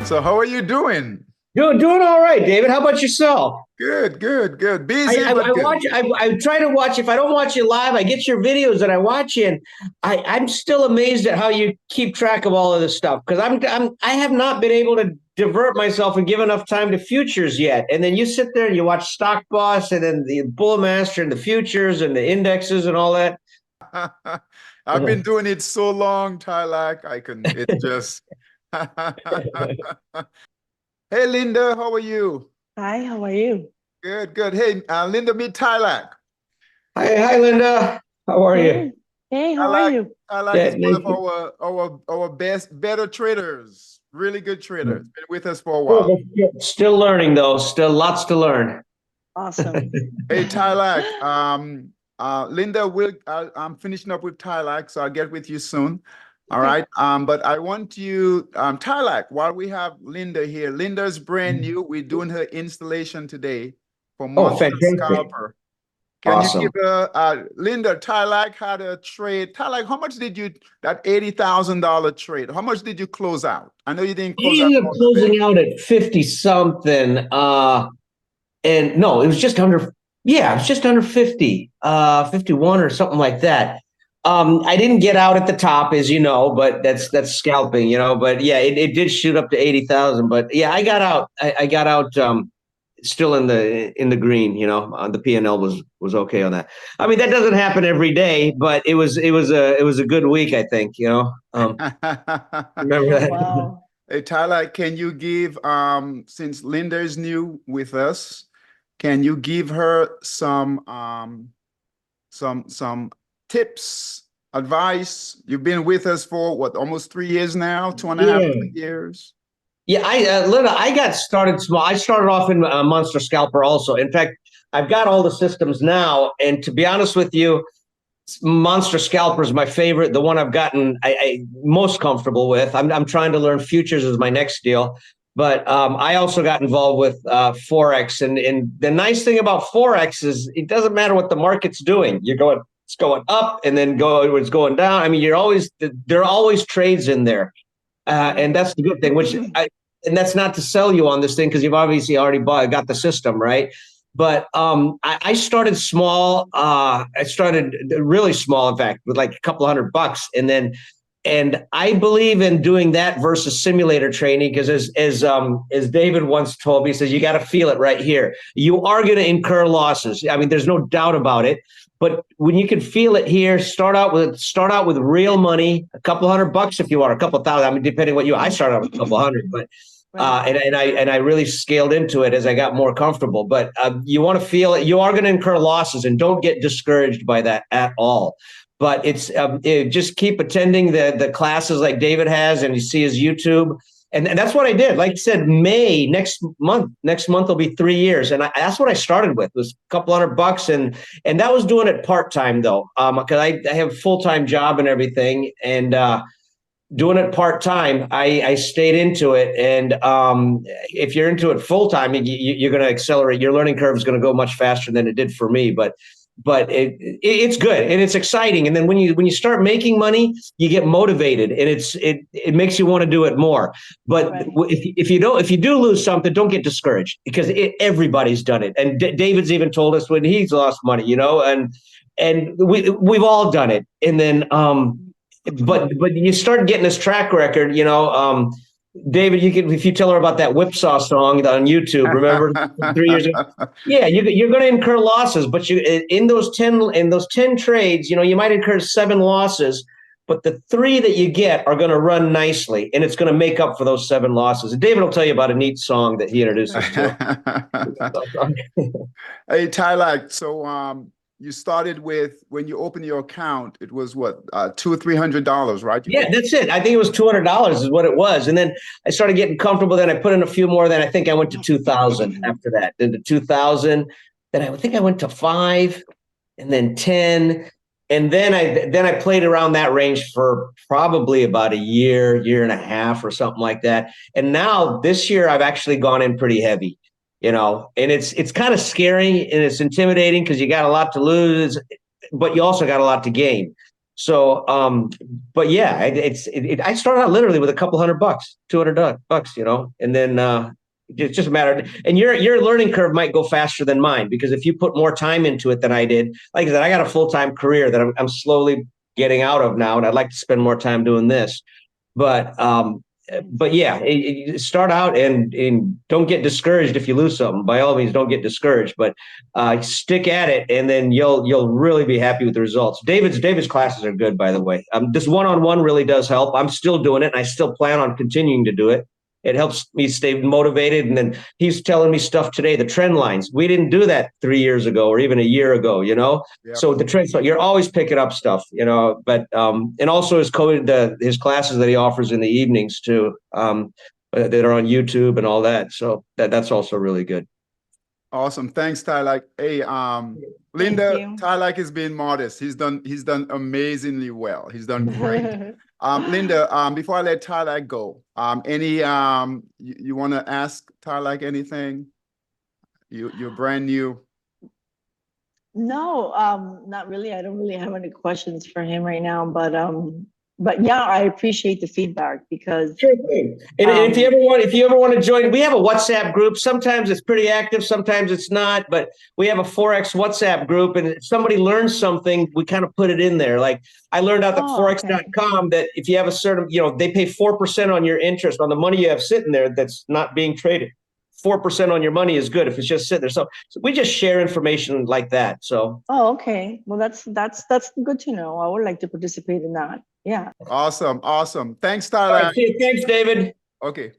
So how are you doing? Doing all right, David. How about yourself? Good, good, good. I, Busy, I, but I good. watch. I try to watch. If I don't watch you live, I get your videos and I watch you. And I'm still amazed at how you keep track of all of this stuff because I have not been able to divert myself and give enough time to futures yet. And then you sit there and you watch Stock Boss and then the Bull Master and the futures and the indexes and all that. I've been doing it so long, Tilak. It's just. Hey, Linda, how are you? Hi, how are you? Good, good. Hey, Linda, meet Tilak. Hi, Linda. How are you? Hey, hey, how are Tilak, you? Tilak Yeah, is one of our better traders, really good traders. Been with us for a while. still learning though. Still lots to learn. Awesome. Hey, Tilak. Linda, I'm finishing up with Tilak, so I'll get with you soon. All right. But I want you, Tilak, while we have Linda here, Linda's brand new. We're doing her installation today for Oh, Monster fantastic. Scalper. Can you Awesome. give Linda, Tilak had a trade. Tilak, how much did that $80,000 trade, how much did you close out? I know you didn't close He out ended up most of it. closing out at 50 something. And no, it was just under, yeah, it was just under 50, 51 or something like that. I didn't get out at the top, as you know, but that's scalping, but yeah, it did shoot up to 80,000. But yeah, I got out. I got out still in the green, the P&L was okay on that. I mean, that doesn't happen every day, but it was a good week, I think, remember Oh, that. wow. Hey, Tyler, can you give, since Linda is new with us, can you give her some tips, advice? You've been with us for what, almost 3 years now, two and a half, Yeah. 3 years? Yeah, Linda, I got started small. I started off in Monster Scalper also. In fact, I've got all the systems now. And to be honest with you, Monster Scalper is my favorite, the one I've gotten I most comfortable with. I'm trying to learn futures as my next deal. But I also got involved with Forex. And the nice thing about Forex is it doesn't matter what the market's doing. It's going up and then it's going down. I mean, there are always trades in there. And that's the good thing, and that's not to sell you on this thing because you've obviously already got the system, right? But I started small. I started really small, in fact, with like a couple $100, and I believe in doing that versus simulator training because as David once told me, he says you got to feel it right here. You are going to incur losses. I mean, there's no doubt about it. But when you can feel it here, start out with real money, a couple $100 if you want, a couple thousand. I mean, depending what I started out with a couple hundred, but and I really scaled into it as I got more comfortable. But you want to feel it. You are going to incur losses, and don't get discouraged by that at all. But just keep attending the classes like David has, and you see his YouTube. And that's what I did. Like I said, May next month will be 3 years, and that's what I started with was a couple $100, and that was doing it part time though, because I have a full time job and everything, and doing it part time, I stayed into it, and if you're into it full time, you're going to accelerate. Your learning curve is going to go much faster than it did for me, but it's good and it's exciting. And then when you start making money, you get motivated, and it makes you want to do it more. But if you do lose something, don't get discouraged because everybody's done it. And David's even told us when he's lost money, and we've all done it. And then but you start getting this track record, David, if you tell her about that Whipsaw song on YouTube, remember 3 years ago? Yeah, you're going to incur losses, but in those 10 trades, you might incur 7 losses, but the 3 that you get are going to run nicely, and it's going to make up for those 7 losses. And David will tell you about a neat song that he introduced us to. Hey, Tyler, so you started with, when you opened your account, it was what, $200 or $300, right? Yeah, that's it. I think it was $200 is what it was. And then I started getting comfortable. Then I put in a few more. Then I think I went to 2,000 after that. Then to 2,000. Then I think I went to 5 and then 10. And then I played around that range for probably about a year and a half or something like that. And now this year I've actually gone in pretty heavy. And it's kind of scary and it's intimidating because you got a lot to lose, but you also got a lot to gain. So, but yeah, I started out literally with a couple $100, $200, you know, and then it's just a matter of, and your learning curve might go faster than mine, because if you put more time into it than I did, like I said, I got a full-time career that I'm slowly getting out of now, and I'd like to spend more time doing this. But yeah, start out and don't get discouraged if you lose something. By all means, don't get discouraged, but stick at it, and then you'll really be happy with the results. David's classes are good, by the way. This one-on-one really does help. I'm still doing it, and I still plan on continuing to do it. It helps me stay motivated. And then he's telling me stuff today, the trend lines. We didn't do that 3 years ago or even a year ago, you know? Yep. So the trend, you're always picking up stuff, you know, but, and also his classes that he offers in the evenings too, that are on YouTube and all that. So that's also really good. Awesome. Thanks, Tilak. Hey, Linda, Tilak is being modest. He's done amazingly well. He's done great. Linda, before I let Tilak go, you want to ask Tilak anything? You're brand new. No, not really. I don't really have any questions for him right now, but yeah, I appreciate the feedback, because sure thing. And if you ever want to join, we have a WhatsApp group. Sometimes it's pretty active, sometimes it's not, but we have a Forex WhatsApp group, and if somebody learns something, we kind of put it in there. Like I learned out at forex.com that if you have a certain, you know, they pay 4% on your interest on the money you have sitting there that's not being traded. 4% on your money is good if it's just sitting there. So we just share information like that. So okay. Well, that's good to know. I would like to participate in that. Yeah. Awesome. Thanks, Tyler. Right, thanks, David. Okay.